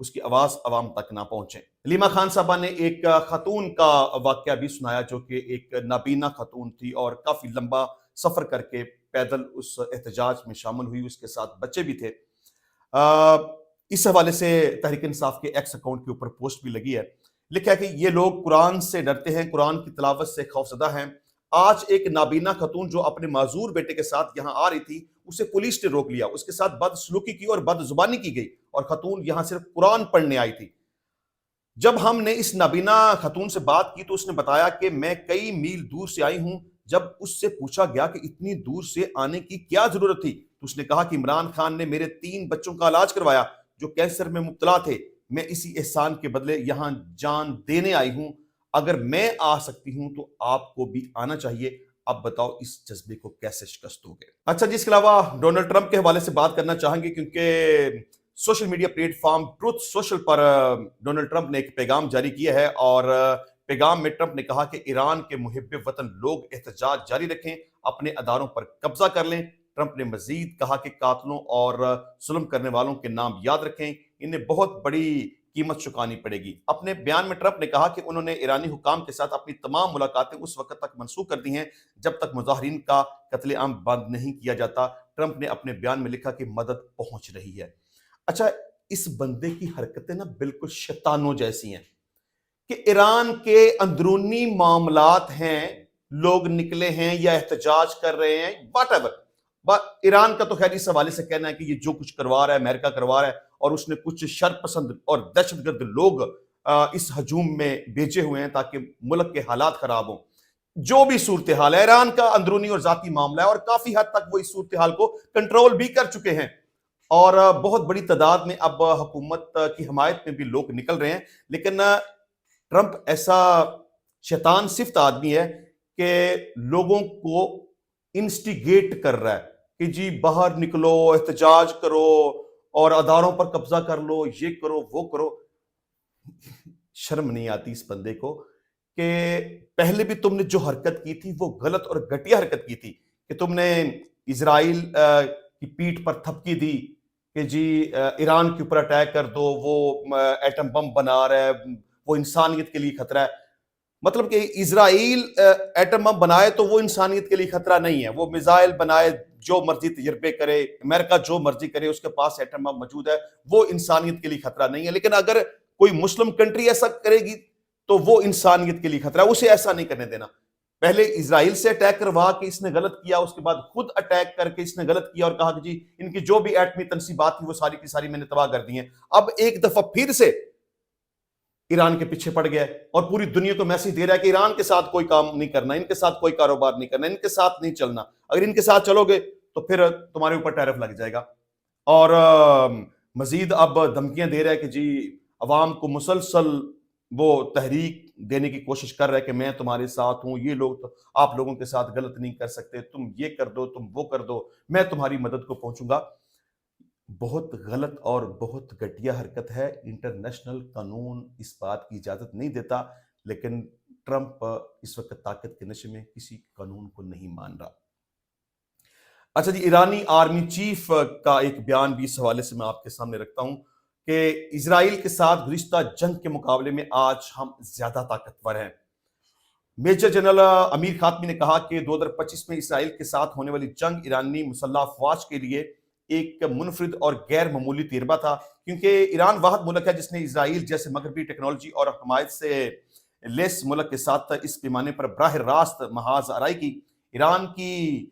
اس کی آواز عوام تک نہ پہنچے۔ حلیمہ خان صاحبہ نے ایک خاتون کا واقعہ بھی سنایا جو کہ ایک نابینا خاتون تھی اور کافی لمبا سفر کر کے پیدل اس احتجاج میں شامل ہوئی، اس کے ساتھ بچے بھی تھے۔ اس حوالے سے تحریک انصاف کے ایکس اکاؤنٹ کے اوپر پوسٹ بھی لگی ہے، لکھا ہے کہ یہ لوگ قرآن سے ڈرتے ہیں، قرآن کی تلاوت سے خوفزدہ ہیں۔ آج ایک نابینا خاتون جو اپنے معذور بیٹے کے ساتھ یہاں آ رہی تھی، اسے پولیس نے روک لیا، اس کے ساتھ بد سلوکی کی اور بد زبانی کی گئی، اور خاتون یہاں صرف قرآن پڑھنے آئی تھی۔ جب ہم نے اس نابینا خاتون سے بات کی تو اس نے بتایا کہ میں کئی میل دور سے آئی ہوں۔ جب اس سے پوچھا گیا کہ اتنی دور سے آنے کی کیا ضرورت تھی تو اس نے کہا کہ عمران خان نے میرے 3 بچوں کا علاج کروایا جو کینسر میں مبتلا تھے، میں اسی احسان کے بدلے یہاں جان دینے آئی ہوں، اگر میں آ سکتی ہوں تو آپ کو بھی آنا چاہیے۔ اب بتاؤ اس جذبے کو کیسے شکست دو گے؟ اچھا جی، اس کے علاوہ ڈونلڈ ٹرمپ کے حوالے سے بات کرنا چاہیں گے، کیونکہ social media platform truth social پر ڈونلڈ ٹرمپ نے ایک پیغام جاری کیا ہے، اور پیغام میں ٹرمپ نے کہا کہ ایران کے محب وطن لوگ احتجاج جاری رکھیں، اپنے اداروں پر قبضہ کر لیں۔ ٹرمپ نے مزید کہا کہ قاتلوں اور ظلم کرنے والوں کے نام یاد رکھیں، انہیں بہت بڑی قیمت چکانی پڑے گی۔ اپنے بیان میں ٹرمپ نے کہا کہ انہوں نے ایرانی حکام کے ساتھ اپنی تمام ملاقاتیں اس وقت تک منسوخ کر دی ہیں جب تک مظاہرین کا قتل عام بند نہیں کیا جاتا۔ ٹرمپ نے اپنے بیان میں لکھا کہ مدد پہنچ رہی ہے۔ اچھا، اس بندے کی حرکتیں نا بالکل شیطانوں جیسی ہیں کہ ایران کے اندرونی معاملات ہیں، لوگ نکلے ہیں یا احتجاج کر رہے ہیں، واٹ ایور۔ ایران کا تو خیر اس حوالے سے کہنا ہے کہ یہ جو کچھ کروا رہا ہے امریکہ کروا رہا ہے، اور اس نے کچھ شر پسند اور دہشت گرد لوگ اس ہجوم میں بھیجے ہوئے ہیں تاکہ ملک کے حالات خراب ہوں۔ جو بھی صورتحال ہے، ایران کا اندرونی اور ذاتی معاملہ ہے، اور کافی حد تک وہ اس صورتحال کو کنٹرول بھی کر چکے ہیں، اور بہت بڑی تعداد میں اب حکومت کی حمایت میں بھی لوگ نکل رہے ہیں۔ لیکن ٹرمپ ایسا شیطان صفت آدمی ہے کہ لوگوں کو انسٹیگیٹ کر رہا ہے کہ جی باہر نکلو، احتجاج کرو اور اداروں پر قبضہ کر لو، یہ کرو وہ کرو۔ شرم نہیں آتی اس بندے کو کہ پہلے بھی تم نے جو حرکت کی تھی وہ غلط اور گھٹیا حرکت کی تھی، کہ تم نے اسرائیل کی پیٹھ پر تھپکی دی کہ جی ایران کے اوپر اٹیک کر دو، وہ ایٹم بم بنا رہا ہے، وہ انسانیت کے لیے خطرہ ہے۔ مطلب کہ اسرائیل ایٹم بم بنائے تو وہ انسانیت کے لیے خطرہ نہیں ہے، وہ میزائل بنائے، جو مرضی تجربے کرے، امریکہ جو مرضی کرے، اس کے پاس ایٹم بم موجود ہے، وہ انسانیت کے لیے خطرہ نہیں ہے۔ لیکن اگر کوئی مسلم کنٹری ایسا کرے گی تو وہ انسانیت کے لیے خطرہ ہے، اسے ایسا نہیں کرنے دینا۔ پہلے اسرائیل سے اٹیک کروا کے اس نے غلط کیا، اس کے بعد خود اٹیک کر کے اس نے غلط کیا اور کہا کہ جی ان کی جو بھی ایٹمی تنصیبات تھی وہ ساری کی ساری میں نے تباہ کر دی ہیں۔ اب ایک دفعہ پھر سے ایران کے پیچھے پڑ گیا ہے اور پوری دنیا کو میسج دے رہا ہے کہ ایران کے ساتھ کوئی کام نہیں کرنا، ان کے ساتھ کوئی کاروبار نہیں کرنا، ان کے ساتھ نہیں چلنا، اگر ان کے ساتھ چلو گے تو پھر تمہارے اوپر ٹیرف لگ جائے گا۔ اور مزید اب دھمکیاں دے رہا ہے کہ جی عوام کو مسلسل وہ تحریک دینے کی کوشش کر رہا ہے کہ میں تمہارے ساتھ ہوں، یہ لوگ آپ لوگوں کے ساتھ غلط نہیں کر سکتے، تم یہ کر دو، تم وہ کر دو، میں تمہاری مدد کو پہنچوں گا۔ بہت غلط اور بہت گھٹیا حرکت ہے، انٹرنیشنل قانون اس بات کی اجازت نہیں دیتا، لیکن ٹرمپ اس وقت طاقت کے نشے میں کسی قانون کو نہیں مان رہا۔ اچھا جی، ایرانی آرمی چیف کا ایک بیان بھی اس حوالے سے میں آپ کے سامنے رکھتا ہوں کہ اسرائیل کے ساتھ گزشتہ جنگ کے مقابلے میں آج ہم زیادہ طاقتور ہیں۔ میجر جنرل امیر خاتمی نے کہا کہ 2025 میں اسرائیل کے ساتھ ہونے والی جنگ ایرانی مسلح افواج کے لیے ایک منفرد اور غیر معمولی تجربہ تھا، کیونکہ ایران واحد ملک ہے جس نے اسرائیل جیسے مغربی ٹیکنالوجی اور حمایت سے لیس ملک کے ساتھ اس پیمانے پر براہ راست محاذ آرائی کی۔ ایران کی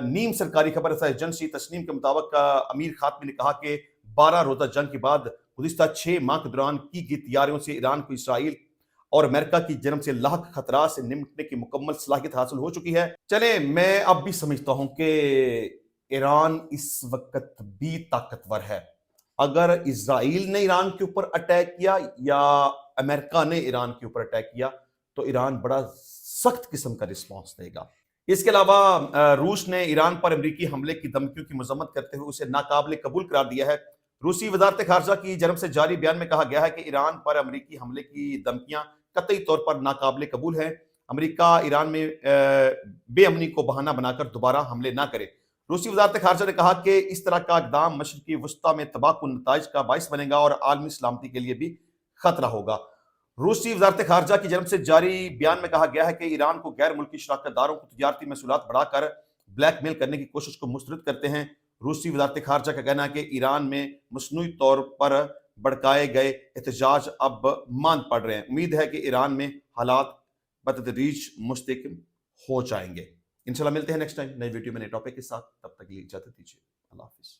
نیم سرکاری خبر رساں ایجنسی تسنیم کے مطابق امیر خاتمی نے کہا کہ 12 روزہ جنگ کے بعد گزشتہ 6 ماہ کے دوران کی گئی تیاریوں سے ایران کو اسرائیل اور امریکہ کی جانب سے لاحق خطرات سے نمٹنے کی مکمل صلاحیت حاصل ہو چکی ہے۔ چلیں، میں اب بھی سمجھتا ہوں کہ ایران اس وقت بھی طاقتور ہے۔ اگر اسرائیل نے ایران کے اوپر اٹیک کیا یا امریکہ نے ایران کے اوپر اٹیک کیا تو ایران بڑا سخت قسم کا رسپانس دے گا۔ اس کے علاوہ روس نے ایران پر امریکی حملے کی دھمکیوں کی مذمت کرتے ہوئے اسے ناقابل قبول قرار دیا ہے۔ روسی وزارت خارجہ کی جانب سے جاری بیان میں کہا گیا ہے کہ ایران پر امریکی حملے کی دھمکیاں قطعی طور پر ناقابل قبول ہیں۔ امریکہ ایران میں بے امنی کو بہانہ بنا کر دوبارہ حملے نہ کرے۔ روسی وزارت خارجہ نے کہا کہ اس طرح کا اقدام مشرقی وسطی میں تباہ کن نتائج کا باعث بنے گا اور عالمی سلامتی کے لیے بھی خطرہ ہوگا۔ روسی وزارت خارجہ کی جانب سے جاری بیان میں کہا گیا ہے کہ ایران کو غیر ملکی شراکت داروں کو تجارتی محصولات بڑھا کر بلیک میل کرنے کی کوشش کو مسترد کرتے ہیں۔ روسی وزارت خارجہ کا کہنا ہے کہ ایران میں مصنوعی طور پر بڑھکائے گئے احتجاج اب ماند پڑ رہے ہیں۔ امید ہے کہ ایران میں حالات بتدریج مستحکم ہو جائیں گے۔ انشاءاللہ ملتے ہیں نیکسٹ ٹائم نئی ویڈیو میں نئے ٹاپک کے ساتھ، تب تک کے لیے اجازت دیجیے، اللہ حافظ۔